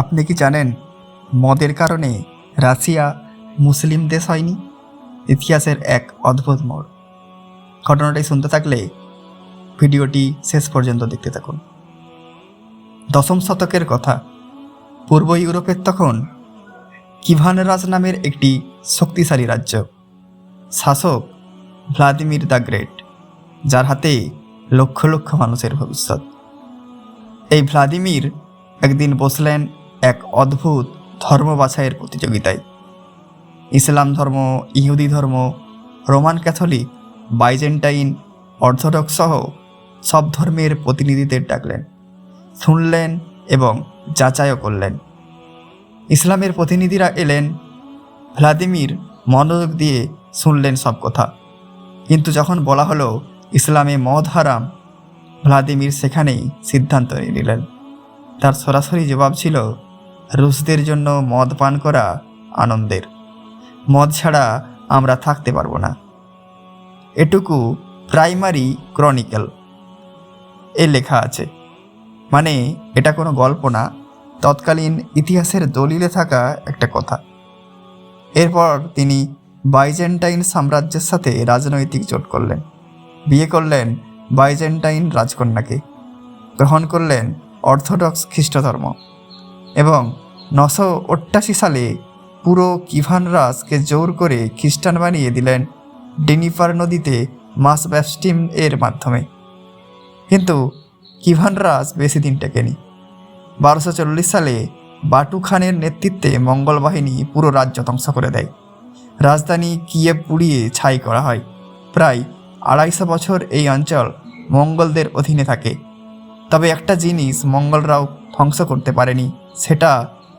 আপনি কি জানেন মদের কারণে রাশিয়া মুসলিম দেশ হয়নি? ইতিহাসের এক অদ্ভুত মোড়। ঘটনাটি শুনতে থাকলে ভিডিওটি শেষ পর্যন্ত দেখতে থাকুন। দশম শতকের কথা। পূর্ব ইউরোপের তখন কিভান রাজ নামের একটি শক্তিশালী রাজ্য। শাসক ভ্লাদিমির দ্য গ্রেট, যার হাতে লক্ষ লক্ষ মানুষের ভবিষ্যৎ। এই ভ্লাদিমির একদিন বসলেন এক অদ্ভুত ধর্ম বাছাইয়ের প্রতিযোগিতায়। ইসলাম ধর্ম, ইহুদি ধর্ম, রোমান ক্যাথলিক, বাইজেন্টাইন, অর্থোডক্স সহ সব ধর্মের প্রতিনিধিদের ডাকলেন, শুনলেন এবং যাচাইও করলেন। ইসলামের প্রতিনিধিরা এলেন। ভ্লাদিমির মনোযোগ দিয়ে শুনলেন সব কথা, কিন্তু যখন বলা হলো ইসলামে মদ হারাম, ভ্লাদিমির সেখানেই সিদ্ধান্ত নিয়ে নিলেন। তার সরাসরি জবাব ছিল, রুশদের জন্য মদ পান করা আনন্দের, মদ ছাড়া আমরা থাকতে পারবো না। এটুকু প্রাইমারি ক্রনিকল এ লেখা আছে, মানে এটা কোনো গল্প না, তৎকালীন ইতিহাসের দলিলে থাকা একটা কথা। এরপর তিনি বাইজেন্টাইন সাম্রাজ্যের সাথে রাজনৈতিক জোট করলেন, বিয়ে করলেন বাইজেন্টাইন রাজকন্যাকে, গ্রহণ করলেন অর্থোডক্স খ্রিস্ট ধর্ম এবং 988 সালে পুরো কিভান রাজকে জোর করে খ্রিস্টান বানিয়ে দিলেন ডেনিপার নদীতে মাস ব্যাপটিজম এর মাধ্যমে। কিন্তু কিভান রাজ বেশি দিন টেকেনি। 1240 সালে বাটু খানের নেতৃত্বে মঙ্গল বাহিনী পুরো রাজ্য ধ্বংস করে দেয়। রাজধানী কিয়েভ পুড়িয়ে ছাই করা হয়। প্রায় 250 বছর এই অঞ্চল মঙ্গলদের অধীনে থাকে। তবে একটা জিনিস মঙ্গলরাও ধ্বংস করতে পারেনি, সেটা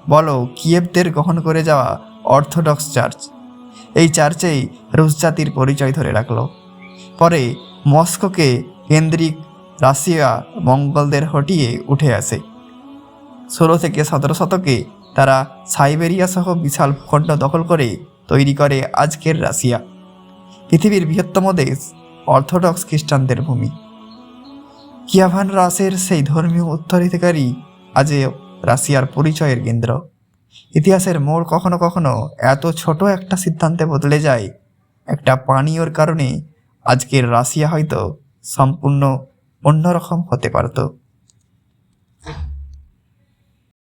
বলো কিয়েভদের গ্রহণ করে যাওয়া অর্থোডক্স চার্চ। এই চার্চেই রুশ জাতির পরিচয় ধরে রাখল। পরে মস্কোকে কেন্দ্রিক রাশিয়া মঙ্গলদের হটিয়ে উঠে আসে। 16 থেকে 17 শতকে তারা সাইবেরিয়া সহ বিশাল ভূখণ্ড দখল করে তৈরি করে আজকের রাশিয়া, পৃথিবীর বৃহত্তম দেশ, অর্থোডক্স খ্রিস্টানদের ভূমি। কিভান রাজের সেই ধর্মীয় উত্তরাধিকারী আজ রাশিয়ার পরিচয়ের কেন্দ্র। ইতিহাসের মোড় কখনো কখনো এত ছোট একটা সিদ্ধান্তে বদলে যায়, একটা পানীয়র কারণে আজকের রাশিয়া হয়তো সম্পূর্ণ অন্যরকম হতে পারত।